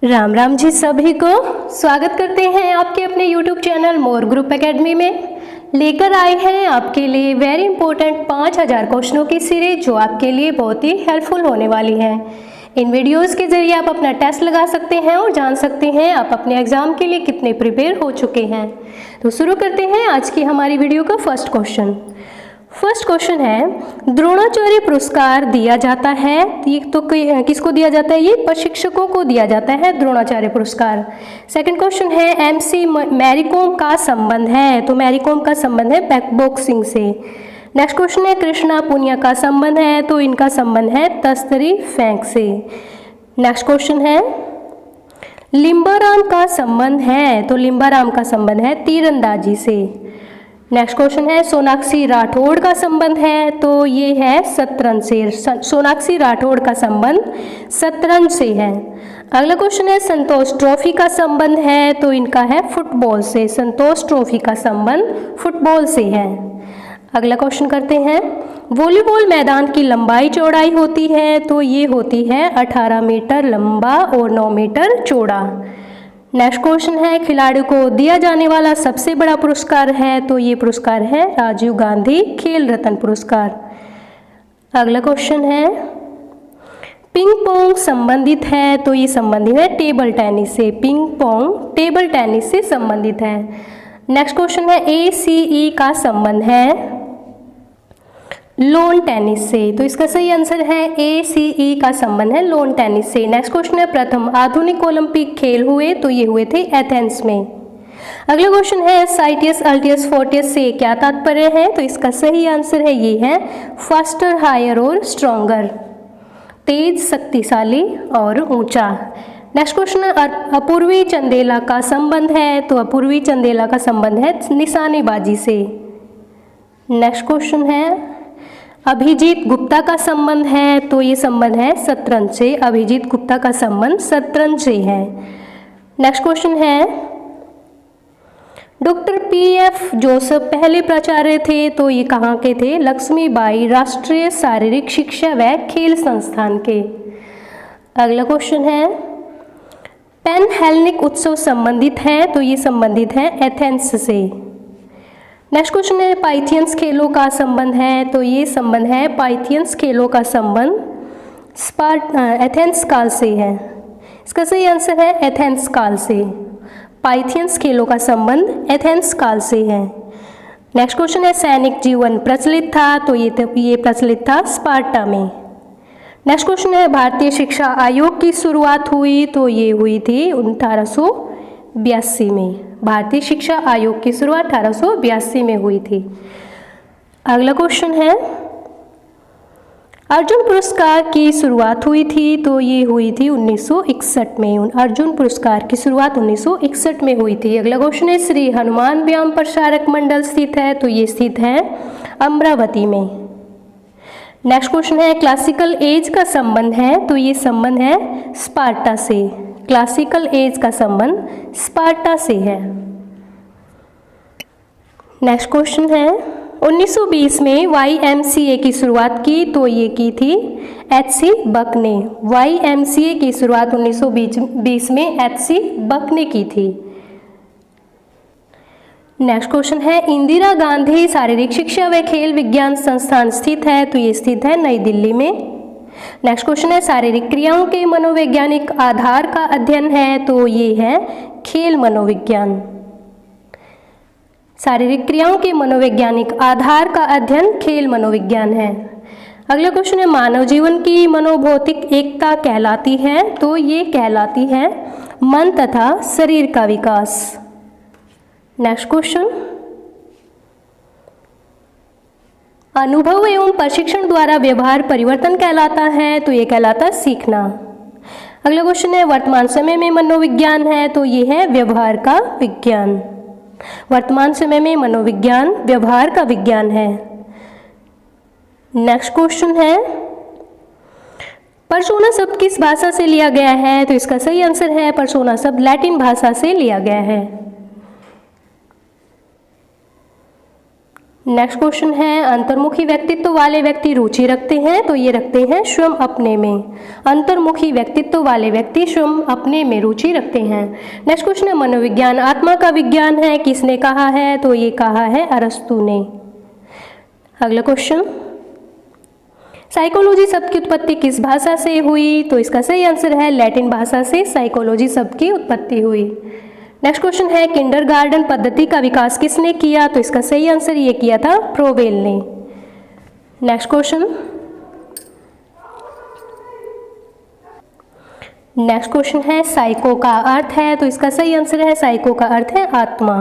राम राम जी सभी को स्वागत करते हैं आपके अपने YouTube चैनल मोर ग्रुप एकेडमी में। लेकर आए हैं आपके लिए वेरी इंपॉर्टेंट 5000 क्वेश्चनों की सीरीज जो आपके लिए बहुत ही हेल्पफुल होने वाली है। इन वीडियोस के जरिए आप अपना टेस्ट लगा सकते हैं और जान सकते हैं आप अपने एग्जाम के लिए कितने प्रिपेयर हो चुके हैं। तो शुरू करते हैं आज की हमारी वीडियो का फर्स्ट क्वेश्चन है द्रोणाचार्य पुरस्कार दिया जाता है तो किसको दिया जाता है? ये प्रशिक्षकों को दिया जाता है द्रोणाचार्य पुरस्कार। सेकंड क्वेश्चन है MC मैरीकॉम का संबंध है, तो मैरीकॉम का संबंध है बॉक्सिंग से। नेक्स्ट क्वेश्चन है कृष्णा पुनिया का संबंध है, तो इनका संबंध है तस्तरी फेंक से। नेक्स्ट क्वेश्चन है लिम्बाराम का संबंध है, तो लिम्बाराम का संबंध है तीरंदाजी से। नेक्स्ट क्वेश्चन है सोनाक्षी राठौड़ का संबंध है, तो ये है शतरंज से। सोनाक्षी राठौड़ का संबंध शतरंज से है। अगला क्वेश्चन है संतोष ट्रॉफी का संबंध है, तो इनका है फुटबॉल से। संतोष ट्रॉफी का संबंध फुटबॉल से है। अगला क्वेश्चन करते हैं वॉलीबॉल मैदान की लंबाई चौड़ाई होती है, तो ये होती है 18 मीटर लंबा और 9 मीटर चौड़ा। नेक्स्ट क्वेश्चन है खिलाड़ी को दिया जाने वाला सबसे बड़ा पुरस्कार है, तो ये पुरस्कार है राजीव गांधी खेल रत्न पुरस्कार। अगला क्वेश्चन है पिंग पोंग संबंधित है, तो ये संबंधित है टेबल टेनिस से। पिंग पोंग टेबल टेनिस से संबंधित है। नेक्स्ट क्वेश्चन है ACE का संबंध है लॉन टेनिस से, तो इसका सही आंसर है ACE का संबंध है लॉन टेनिस से। नेक्स्ट क्वेश्चन है प्रथम आधुनिक ओलंपिक खेल हुए, तो ये हुए थे एथेंस में। अगला क्वेश्चन है साइटियस अल्टियस फोर्टियस से क्या तात्पर्य है, तो इसका सही आंसर है ये है फास्टर हायर और स्ट्रॉन्गर, तेज शक्तिशाली और ऊंचा। नेक्स्ट क्वेश्चन है अपूर्वी चंदेला का संबंध है, तो अपूर्वी चंदेला का संबंध है निशानेबाजी से। नेक्स्ट क्वेश्चन है अभिजीत गुप्ता का संबंध है, तो ये संबंध है शतरंज से। अभिजीत गुप्ता का संबंध शतरंज से है। नेक्स्ट क्वेश्चन है डॉक्टर PF जोसेफ पहले प्राचार्य थे, तो ये कहाँ के थे? लक्ष्मीबाई राष्ट्रीय शारीरिक शिक्षा व खेल संस्थान के। अगला क्वेश्चन है पेन हेलेनिक उत्सव संबंधित है, तो ये संबंधित है एथेंस से। नेक्स्ट क्वेश्चन है पाइथियंस खेलों का संबंध है, तो ये संबंध है पाइथियंस खेलों का संबंध एथेंस काल से है। इसका सही आंसर है एथेंस काल से। पाइथियंस खेलों का संबंध एथेंस काल से है। नेक्स्ट क्वेश्चन है सैनिक जीवन प्रचलित था, तो ये प्रचलित था स्पार्टा में। नेक्स्ट क्वेश्चन है भारतीय शिक्षा आयोग की शुरुआत हुई, तो ये हुई थी 1882 में। भारतीय शिक्षा आयोग की शुरुआत 1882 में हुई थी। अगला क्वेश्चन है अर्जुन पुरस्कार की शुरुआत हुई थी, तो ये हुई थी 1961 में। अर्जुन पुरस्कार की शुरुआत 1961 में हुई थी। अगला क्वेश्चन है श्री हनुमान व्यायाम प्रसारक मंडल स्थित है, तो ये स्थित है अमरावती में। नेक्स्ट क्वेश्चन है क्लासिकल एज का संबंध है, तो ये संबंध है स्पार्टा से। क्लासिकल एज का संबंध स्पार्टा से है। नेक्स्ट क्वेश्चन है 1920 में YMCA की शुरुआत की, तो ये की थी HC बक ने। YMCA की शुरुआत 1920 में HC बक ने की थी। नेक्स्ट क्वेश्चन है इंदिरा गांधी शारीरिक शिक्षा व खेल विज्ञान संस्थान स्थित है, तो ये स्थित है नई दिल्ली में। नेक्स्ट क्वेश्चन है शारीरिक क्रियाओं के मनोवैज्ञानिक आधार का अध्ययन है, तो ये है खेल मनोविज्ञान। शारीरिक क्रियाओं के मनोवैज्ञानिक आधार का अध्ययन खेल मनोविज्ञान है। अगला क्वेश्चन है मानव जीवन की मनोभौतिक एकता कहलाती है, तो ये कहलाती है मन तथा शरीर का विकास। नेक्स्ट क्वेश्चन अनुभव एवं प्रशिक्षण द्वारा व्यवहार परिवर्तन कहलाता है, तो ये कहलाता है सीखना। अगला क्वेश्चन है वर्तमान समय में मनोविज्ञान है, तो ये है व्यवहार का विज्ञान। वर्तमान समय में मनोविज्ञान व्यवहार का विज्ञान है। नेक्स्ट क्वेश्चन है पर्सोना शब्द किस भाषा से लिया गया है, तो इसका सही आंसर है पर्सोना शब्द लैटिन भाषा से लिया गया है। नेक्स्ट क्वेश्चन है, अंतर्मुखी व्यक्तित्व वाले व्यक्ति रुचि रखते हैं, तो ये रखते हैं स्वयं अपने में। अंतर्मुखी व्यक्तित्व वाले व्यक्ति स्वयं अपने में रुचि रखते हैं। नेक्स्ट क्वेश्चन है, मनोविज्ञान आत्मा का विज्ञान है, किसने कहा है, तो ये कहा है अरस्तु ने। अगला क्वेश्चन, साइकोलॉजी शब्द की उत्पत्ति किस भाषा से हुई, तो इसका सही आंसर है लैटिन भाषा से साइकोलॉजी शब्द की उत्पत्ति हुई। नेक्स्ट क्वेश्चन है, किंडरगार्टन पद्धति का विकास किसने किया, तो इसका सही आंसर ये किया था प्रोवेल ने। नेक्स्ट क्वेश्चन है, साइको का अर्थ है, तो इसका सही आंसर है साइको का अर्थ है आत्मा।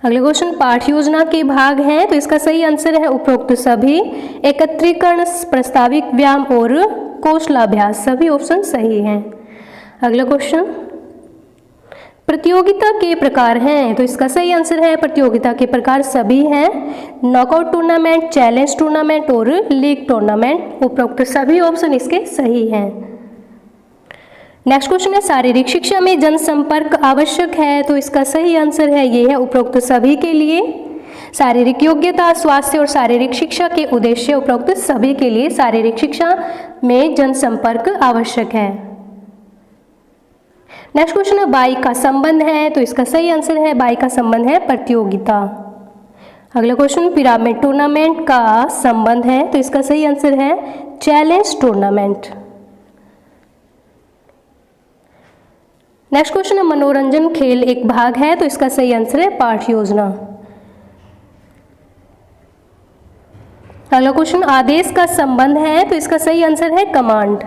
अगला क्वेश्चन, पाठ योजना के भाग हैं, तो इसका सही आंसर है उपरोक्त सभी। एकत्रीकरण, प्रस्ताविक व्यायाम और कौशलाभ्यास, सभी ऑप्शन सही हैं। अगला क्वेश्चन, प्रतियोगिता के प्रकार हैं, तो इसका सही आंसर है प्रतियोगिता के प्रकार सभी हैं। नॉकआउट टूर्नामेंट, चैलेंज टूर्नामेंट और लीग टूर्नामेंट, उपरोक्त सभी ऑप्शन इसके सही हैं। नेक्स्ट क्वेश्चन है, शारीरिक शिक्षा में जनसंपर्क आवश्यक है, तो इसका सही आंसर है ये है उपरोक्त सभी के लिए। शारीरिक योग्यता, स्वास्थ्य और शारीरिक शिक्षा के उद्देश्य, उपरोक्त सभी के लिए शारीरिक शिक्षा में जनसंपर्क आवश्यक है। नेक्स्ट क्वेश्चन है, बाई का संबंध है, तो इसका सही आंसर है बाई का संबंध है प्रतियोगिता। अगला क्वेश्चन, पिरामिड टूर्नामेंट का संबंध है, तो इसका सही आंसर है चैलेंज टूर्नामेंट। नेक्स्ट क्वेश्चन है, मनोरंजन खेल एक भाग है, तो इसका सही आंसर है पाठ योजना। अगला क्वेश्चन, आदेश का संबंध है, तो इसका सही आंसर है कमांड।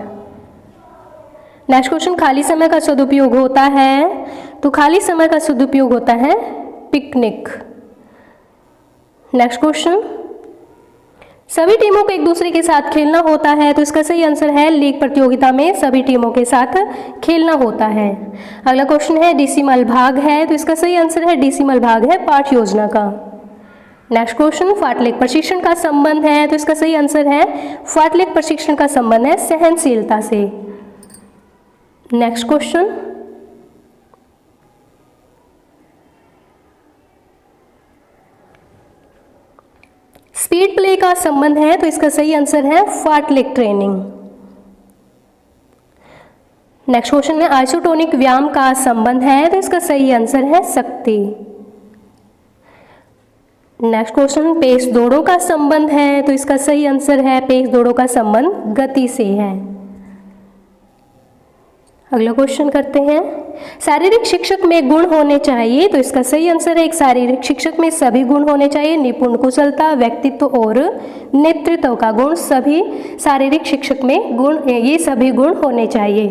नेक्स्ट क्वेश्चन, खाली समय का सदुपयोग होता है, तो खाली समय का सदुपयोग होता है पिकनिक। नेक्स्ट क्वेश्चन, सभी टीमों को एक दूसरे के साथ खेलना होता है, तो इसका सही आंसर है लीग प्रतियोगिता में सभी टीमों के साथ खेलना होता है। अगला क्वेश्चन है, डेसिमल भाग है, तो इसका सही आंसर है डेसिमल भाग है पाठ योजना का। नेक्स्ट क्वेश्चन, फाटलेख प्रशिक्षण का संबंध है, तो इसका सही आंसर है फाटलेख प्रशिक्षण का संबंध है सहनशीलता से। नेक्स्ट क्वेश्चन, स्पीड प्ले का संबंध है, तो इसका सही आंसर है फाटलेख ट्रेनिंग। नेक्स्ट क्वेश्चन है, आइसोटोनिक व्यायाम का संबंध है, तो इसका सही आंसर है शक्ति। नेक्स्ट क्वेश्चन, पेश दौड़ों का संबंध है, तो इसका सही आंसर है पेश दौड़ों का संबंध गति से है। अगला क्वेश्चन करते हैं, शारीरिक शिक्षक में गुण होने चाहिए, तो इसका सही आंसर है एक शारीरिक शिक्षक में सभी गुण होने चाहिए। निपुण, कुशलता, व्यक्तित्व और नेतृत्व का गुण, सभी शारीरिक शिक्षक में गुण, ये सभी गुण होने चाहिए।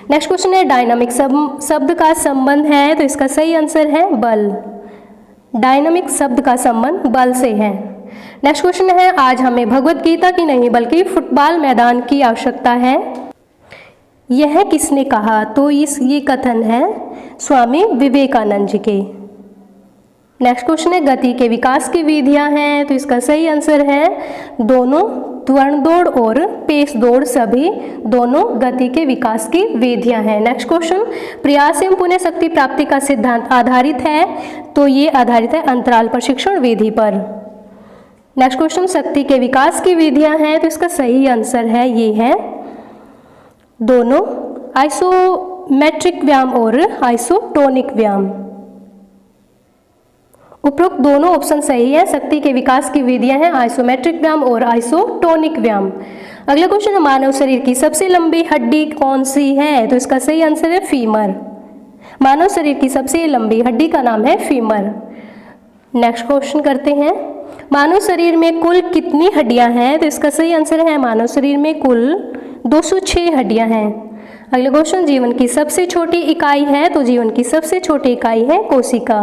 नेक्स्ट क्वेश्चन है, डायनामिक शब्द का संबंध है, तो इसका सही आंसर है बल। डायनामिक शब्द का संबंध बल से है। नेक्स्ट क्वेश्चन है, आज हमें भगवत गीता की नहीं बल्कि फुटबॉल मैदान की आवश्यकता है, यह किसने कहा, तो ये कथन है स्वामी विवेकानंद जी के। नेक्स्ट क्वेश्चन है, गति के विकास की विधियां हैं, तो इसका सही आंसर है दोनों, त्वरण दौड़ और पेश दौड़, सभी दोनों गति के विकास की विधियां हैं। नेक्स्ट क्वेश्चन, प्रयास एवं पुण्य शक्ति प्राप्ति का सिद्धांत आधारित है, तो ये आधारित है अंतराल प्रशिक्षण विधि पर। नेक्स्ट क्वेश्चन, शक्ति के विकास की विधियां हैं, तो इसका सही आंसर है ये है दोनों, आइसोमेट्रिक व्यायाम और आइसोटोनिक व्यायाम। उपरोक्त दोनों ऑप्शन सही है। शक्ति के विकास की विधियां हैं आइसोमेट्रिक व्यायाम और आइसोटोनिक व्यायाम। अगला क्वेश्चन है, मानव शरीर की सबसे लंबी हड्डी कौन सी है, तो इसका सही आंसर है फीमर। मानव शरीर की सबसे लंबी हड्डी का नाम है फीमर। नेक्स्ट क्वेश्चन करते हैं, मानव शरीर में कुल कितनी हड्डियां हैं, तो इसका सही आंसर है मानव शरीर में कुल 206 हड्डियां हैं। अगला क्वेश्चन, जीवन की सबसे छोटी इकाई है, तो जीवन की सबसे छोटी इकाई है कोशिका।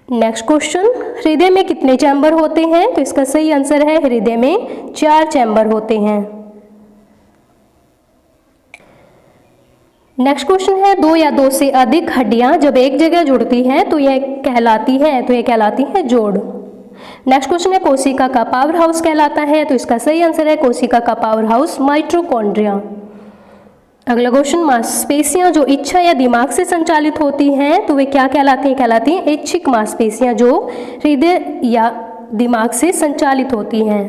नेक्स्ट क्वेश्चन, हृदय में कितने चैम्बर होते हैं, तो इसका सही आंसर है हृदय में 4 चैम्बर होते हैं। नेक्स्ट क्वेश्चन है, 2 या 2 से अधिक हड्डियां जब एक जगह जुड़ती हैं तो यह कहलाती है जोड़। नेक्स्ट क्वेश्चन है, कोशिका का पावर हाउस कहलाता है, तो इसका सही आंसर है कोशिका का पावर हाउस माइटोकॉन्ड्रिया। अगला क्वेश्चन, मांसपेशियां जो इच्छा या दिमाग से संचालित होती हैं तो वे क्या कहलाती हैं? कहलाती हैं ऐच्छिक मांसपेशियां जो हृदय या दिमाग से संचालित होती हैं।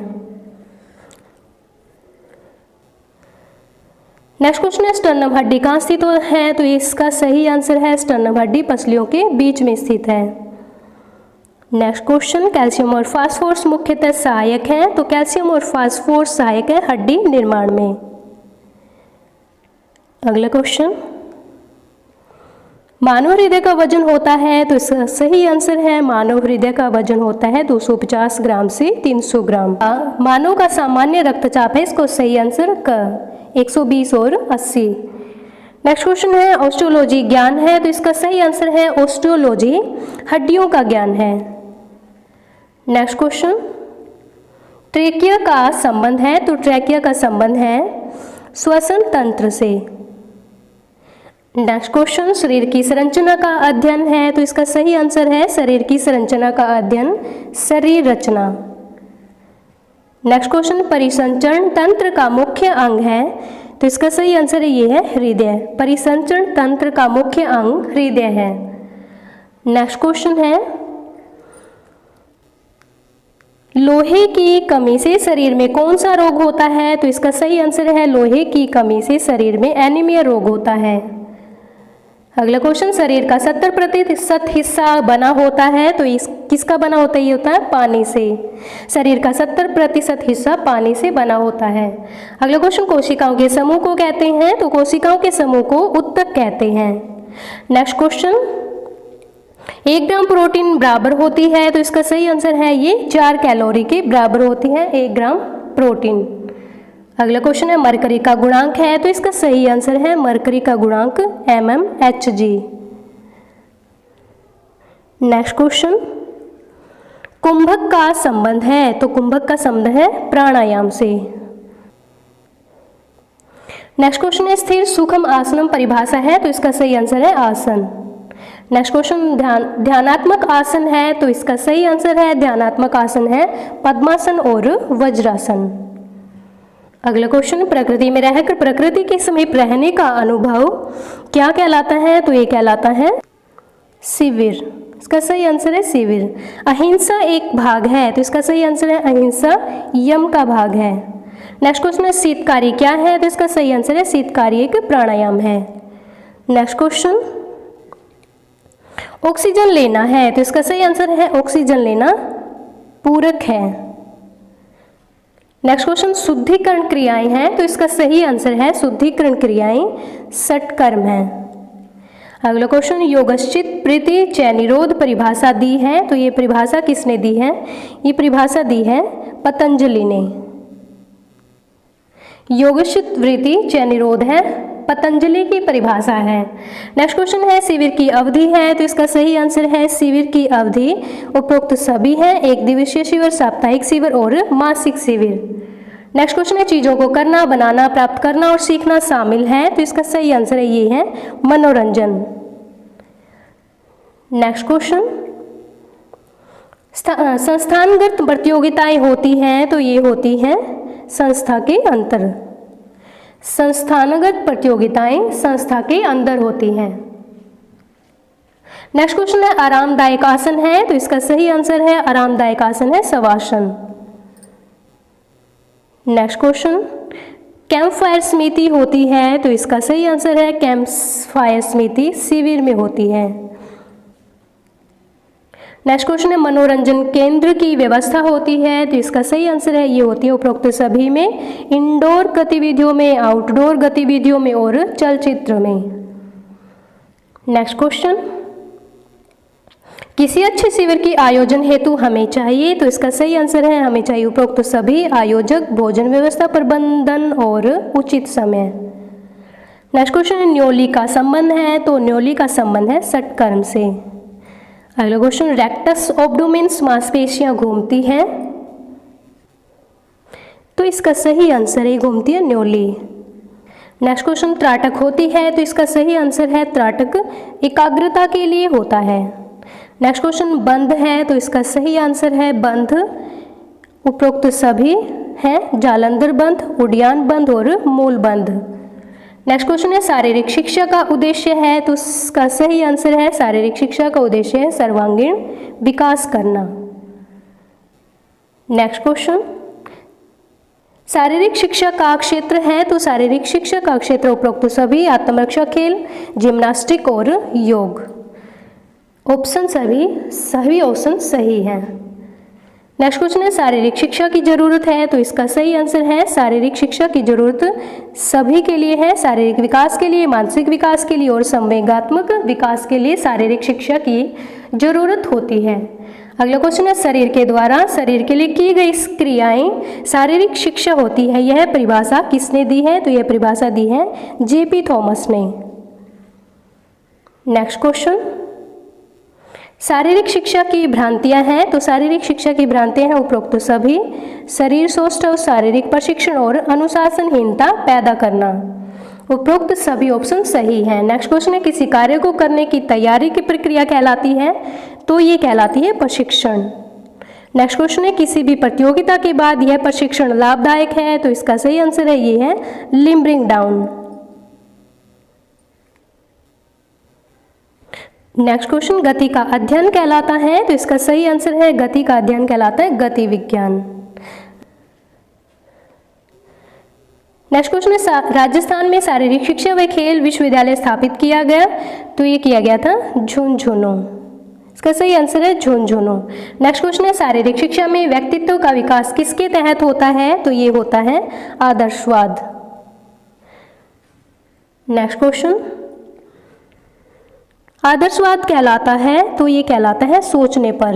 नेक्स्ट क्वेश्चन है, स्टर्नम हड्डी कहाँ स्थित है? तो इसका सही आंसर है स्टर्नम हड्डी पसलियों के बीच में स्थित है। नेक्स्ट क्वेश्चन, कैल्शियम और फास्फोरस मुख्यतः सहायक हैं, तो कैल्शियम और फास्फोरस सहायक है हड्डी निर्माण में। अगला क्वेश्चन, मानव हृदय का वजन होता है, तो इसका सही आंसर है मानव हृदय का वजन होता है 250 ग्राम से 300 ग्राम। मानव का सामान्य रक्तचाप है, इसको सही आंसर का 120 और 80। नेक्स्ट क्वेश्चन है, ऑस्टियोलॉजी ज्ञान है, तो इसका सही आंसर है ऑस्टियोलॉजी हड्डियों का ज्ञान है। नेक्स्ट क्वेश्चन, ट्रेकिया का संबंध है, तो ट्रेकिया का संबंध है श्वसन तंत्र से। नेक्स्ट क्वेश्चन, शरीर की संरचना का अध्ययन है, तो इसका सही आंसर है शरीर की संरचना का अध्ययन शरीर रचना। नेक्स्ट क्वेश्चन, परिसंचरण तंत्र का मुख्य अंग है, तो इसका सही आंसर है ये है हृदय। परिसंचरण तंत्र का मुख्य अंग हृदय है। नेक्स्ट क्वेश्चन है, लोहे की कमी से शरीर में कौन सा रोग होता है? तो इसका सही आंसर है लोहे की कमी से शरीर में एनीमिया रोग होता है। अगला क्वेश्चन, शरीर का 70% हिस्सा बना होता है, तो इस किसका बना होता है? ये होता है पानी से। शरीर का 70% हिस्सा पानी से बना होता है। अगला क्वेश्चन, कोशिकाओं के समूह को कहते हैं, तो कोशिकाओं के समूह को ऊतक कहते हैं। नेक्स्ट क्वेश्चन, 1 ग्राम प्रोटीन बराबर होती है, तो इसका सही आंसर है ये 4 कैलोरी के बराबर होती है 1 ग्राम प्रोटीन। अगला क्वेश्चन है, मरकरी का गुणांक है, तो इसका सही आंसर है मरकरी का गुणांक mmHg। नेक्स्ट क्वेश्चन, कुंभक का संबंध है, तो कुंभक का संबंध है प्राणायाम से। नेक्स्ट क्वेश्चन है, स्थिर सूक्ष्म आसनम परिभाषा है, तो इसका सही आंसर है आसन। नेक्स्ट क्वेश्चन, ध्यानात्मक आसन है, तो इसका सही आंसर है ध्यानात्मक आसन है पद्मासन और वज्रासन। अगला क्वेश्चन, प्रकृति में रहकर प्रकृति के समीप रहने का अनुभव क्या कहलाता है? तो ये कहलाता है शिविर। इसका सही आंसर है शिविर। अहिंसा एक भाग है, तो इसका सही आंसर है अहिंसा यम का भाग है। नेक्स्ट क्वेश्चन है, शीतकारी क्या है? तो इसका सही आंसर है शीतकारी एक प्राणायाम है। नेक्स्ट क्वेश्चन, ऑक्सीजन लेना है, तो इसका सही आंसर है ऑक्सीजन लेना पूरक है। नेक्स्ट क्वेश्चन, शुद्धिकरण क्रियाएं हैं, तो इसका सही आंसर है शुद्धिकरण क्रियाएं षटकर्म है। अगला क्वेश्चन, योगश्चित प्रीति चय निरोध परिभाषा दी है, तो ये परिभाषा किसने दी है? ये परिभाषा दी है पतंजलि ने। योगश्चित वृत्ति चय निरोध है पतंजलि की परिभाषा है। नेक्स्ट क्वेश्चन है, शिविर की अवधि है, तो इसका सही आंसर है शिविर की अवधि उपरोक्त सभी हैं, 1 दिवसीय शिविर, साप्ताहिक शिविर और मासिक शिविर। नेक्स्ट क्वेश्चन है, चीज़ों को करना, बनाना, प्राप्त करना और सीखना शामिल है, तो इसका सही आंसर है ये है मनोरंजन। नेक्स्ट क्वेश्चन, संस्थानगत प्रतियोगिताएं होती हैं, तो ये होती हैं संस्था के अंतर। संस्थानगत प्रतियोगिताएं संस्था के अंदर होती हैं। नेक्स्ट क्वेश्चन है, आरामदायक आसन है, तो इसका सही आंसर है आरामदायक आसन है shavasana. Next question, camp fire समिति होती है, तो इसका सही आंसर है कैंप फायर समिति शिविर में होती है। नेक्स्ट क्वेश्चन है, मनोरंजन केंद्र की व्यवस्था होती है, तो इसका सही आंसर है ये होती है उपरोक्त सभी में, इंडोर गतिविधियों में, आउटडोर गतिविधियों में और चलचित्र में। नेक्स्ट क्वेश्चन, किसी अच्छे शिविर की आयोजन हेतु हमें चाहिए, तो इसका सही आंसर है हमें चाहिए उपरोक्त सभी आयोजक, भोजन व्यवस्था, प्रबंधन और उचित समय। नेक्स्ट क्वेश्चन है, न्योली का संबंध है, तो न्योली का संबंध है षटकर्म से। अगला क्वेश्चन, रेक्टस ओब्डोमिन्स मांसपेशियां घूमती हैं, तो इसका सही आंसर है घूमती है न्योली। नेक्स्ट क्वेश्चन, त्राटक होती है, तो इसका सही आंसर है त्राटक एकाग्रता के लिए होता है। नेक्स्ट क्वेश्चन, बंध है, तो इसका सही आंसर है बंध उपरोक्त सभी हैं, जालंधर बंध, उड्डयन बंध और मूल बंध। नेक्स्ट क्वेश्चन है शारीरिक शिक्षा का उद्देश्य है, तो इसका सही आंसर है शारीरिक शिक्षा का उद्देश्य है सर्वांगीण विकास करना। नेक्स्ट क्वेश्चन, शारीरिक शिक्षा का क्षेत्र है, तो शारीरिक शिक्षा का क्षेत्र उपरोक्त सभी आत्मरक्षा खेल, जिम्नास्टिक और योग। ऑप्शन सभी ऑप्शन सही हैं। नेक्स्ट क्वेश्चन है शारीरिक शिक्षा की जरूरत है, तो इसका सही आंसर है शारीरिक शिक्षा की जरूरत सभी के लिए है। शारीरिक विकास के लिए, मानसिक विकास के लिए और संवेगात्मक विकास के लिए शारीरिक शिक्षा की जरूरत होती है। अगला क्वेश्चन है शरीर के द्वारा शरीर के लिए की गई क्रियाएं शारीरिक शिक्षा होती है, यह परिभाषा किसने दी है, तो यह परिभाषा दी है जेपी थॉमस ने। नेक्स्ट क्वेश्चन, शारीरिक शिक्षा की भ्रांतियां हैं, तो शारीरिक शिक्षा की भ्रांतियां हैं उपरोक्त सभी, शरीर सौष्ठव, शारीरिक प्रशिक्षण और अनुशासनहीनता पैदा करना। उपरोक्त सभी ऑप्शन सही हैं। नेक्स्ट क्वेश्चन है किसी कार्य को करने की तैयारी की प्रक्रिया कहलाती है, तो ये कहलाती है प्रशिक्षण। नेक्स्ट क्वेश्चन है किसी भी प्रतियोगिता के बाद यह प्रशिक्षण लाभदायक है, तो इसका सही आंसर है ये है लिम्बरिंग डाउन। नेक्स्ट क्वेश्चन, गति का अध्ययन कहलाता है, तो इसका सही आंसर है गति का अध्ययन कहलाता है गति विज्ञान। नेक्स्ट क्वेश्चन है राजस्थान में शारीरिक शिक्षा व खेल विश्वविद्यालय स्थापित किया गया, तो ये किया गया था झुंझुनू। इसका सही आंसर है झुंझुनू। नेक्स्ट क्वेश्चन है शारीरिक शिक्षा में व्यक्तित्व का विकास किसके तहत होता है, तो ये होता है आदर्शवाद। नेक्स्ट क्वेश्चन, आदर्शवाद कहलाता है, तो ये कहलाता है सोचने पर।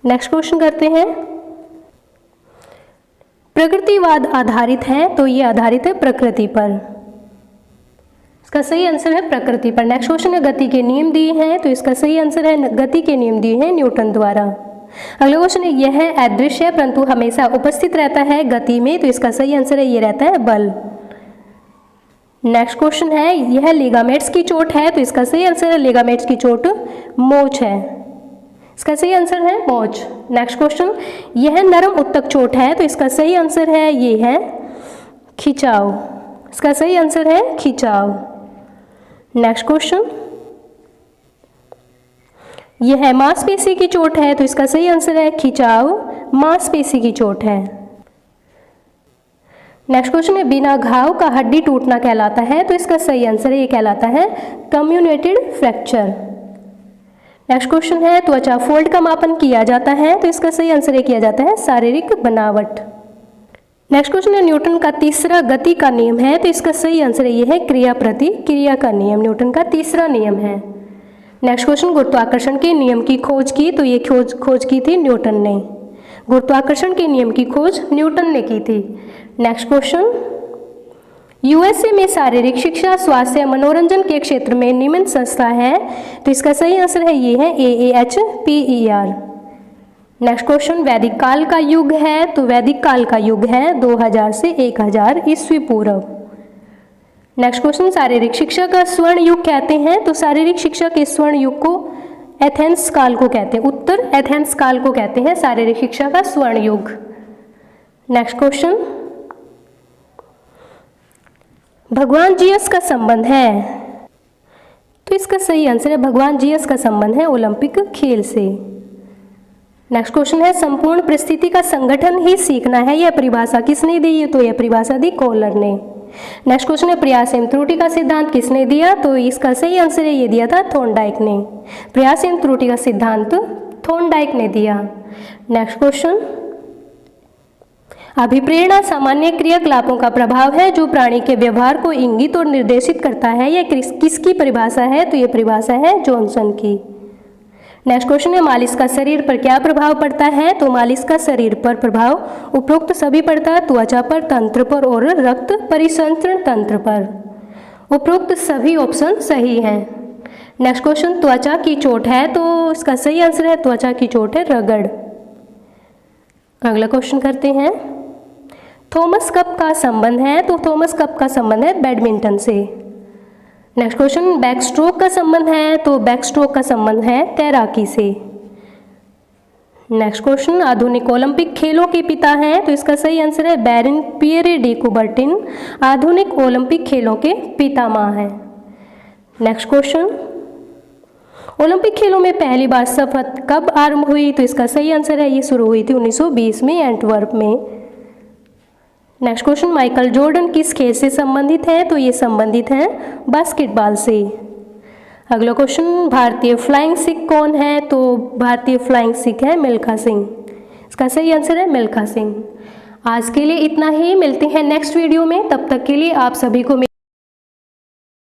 नेक्स्ट क्वेश्चन करते हैं, प्रकृतिवाद आधारित है, तो ये आधारित है प्रकृति पर। इसका सही आंसर है प्रकृति पर। नेक्स्ट क्वेश्चन है गति के नियम दिए हैं, तो इसका सही आंसर है गति के नियम दिए हैं न्यूटन द्वारा। अगला क्वेश्चन है यह अदृश्य है परंतु हमेशा उपस्थित रहता है गति में, तो इसका सही आंसर है ये रहता है बल। नेक्स्ट क्वेश्चन है यह लिगामेंट्स की चोट है, तो इसका सही आंसर है लिगामेंट्स की चोट मोच है। इसका सही आंसर है मोच। नेक्स्ट क्वेश्चन, यह नरम उत्तक चोट है, तो इसका सही आंसर है ये है खिंचाव। इसका सही आंसर है खिंचाव। नेक्स्ट क्वेश्चन, यह मांसपेशी की चोट है, तो इसका सही आंसर है खिंचाव मांसपेशी की चोट है। नेक्स्ट क्वेश्चन है बिना घाव का हड्डी टूटना कहलाता है, तो इसका सही आंसर है ये कहलाता है कम्युनेटेड फ्रैक्चर। नेक्स्ट क्वेश्चन है त्वचा फोल्ड का मापन किया जाता है, तो इसका सही आंसर ये किया जाता है शारीरिक बनावट। नेक्स्ट क्वेश्चन है न्यूटन का तीसरा गति का नियम है, तो इसका सही आंसर ये है क्रिया प्रतिक्रिया का नियम, न्यूटन का तीसरा नियम है। नेक्स्ट क्वेश्चन, गुरुत्वाकर्षण के नियम की खोज की, तो ये खोज की थी न्यूटन ने। गुरुत्वाकर्षण के नियम की खोज न्यूटन ने की थी। नेक्स्ट क्वेश्चन, यूएसए में शारीरिक शिक्षा स्वास्थ्य मनोरंजन के क्षेत्र में निम्न संस्था है, तो इसका सही आंसर है ये है AAHPER। नेक्स्ट क्वेश्चन, वैदिक काल का युग है, तो वैदिक काल का युग है 2000 से 1000 ईस्वी पूर्व। नेक्स्ट क्वेश्चन, शारीरिक शिक्षा का स्वर्ण युग कहते हैं, तो शारीरिक शिक्षा के स्वर्ण युग को एथेंस काल को कहते हैं, उत्तर एथेंस काल को कहते हैं शारीरिक शिक्षा का स्वर्ण युग। नेक्स्ट क्वेश्चन, भगवान जीसस का संबंध है, तो इसका सही आंसर है भगवान जीसस का संबंध है ओलंपिक खेल से। नेक्स्ट क्वेश्चन है संपूर्ण परिस्थिति का संगठन ही सीखना है, यह परिभाषा किसने दी है, तो यह परिभाषा दी कॉलर ने। नेक्स्ट क्वेश्चन है प्रयास एवं त्रुटि का सिद्धांत किसने दिया, तो इसका सही आंसर है ये दिया था थॉर्नडाइक ने। प्रयास एवं त्रुटि का सिद्धांत थॉर्नडाइक ने दिया। नेक्स्ट क्वेश्चन, अभिप्रेरणा सामान्य क्रियाकलापों का प्रभाव है जो प्राणी के व्यवहार को इंगित और निर्देशित करता है, यह किसकी परिभाषा है, तो यह परिभाषा है जॉनसन की। नेक्स्ट क्वेश्चन है मालिश का शरीर पर क्या प्रभाव पड़ता है, तो मालिश का शरीर पर प्रभाव उपरोक्त सभी पड़ता है, त्वचा पर, तंत्र पर और रक्त परिसंचरण तंत्र पर। उपरोक्त सभी ऑप्शन सही हैं। नेक्स्ट क्वेश्चन, त्वचा की चोट है, तो इसका सही आंसर है त्वचा की चोट है रगड़। अगला क्वेश्चन करते हैं, थॉमस कप का संबंध है, तो थॉमस कप का संबंध है बैडमिंटन से। नेक्स्ट क्वेश्चन, बैक स्ट्रोक का संबंध है, तो बैक स्ट्रोक का संबंध है तैराकी से। नेक्स्ट क्वेश्चन, आधुनिक ओलंपिक खेलों के पिता हैं, तो इसका सही आंसर है बैरन पियरे डी कुबर्टिन आधुनिक ओलंपिक खेलों के पितामह हैं। नेक्स्ट क्वेश्चन, ओलंपिक खेलों में पहली बार शपथ कब आरंभ हुई, तो इसका सही आंसर है ये शुरू हुई थी 1920 में एंटवर्प में। नेक्स्ट क्वेश्चन, माइकल जॉर्डन किस खेल से संबंधित हैं, तो ये संबंधित हैं बास्केटबॉल से। अगला क्वेश्चन, भारतीय फ्लाइंग सिख कौन है, तो भारतीय फ्लाइंग सिख है मिल्खा सिंह। इसका सही आंसर है मिल्खा सिंह। आज के लिए इतना ही, मिलते हैं नेक्स्ट वीडियो में, तब तक के लिए आप सभी को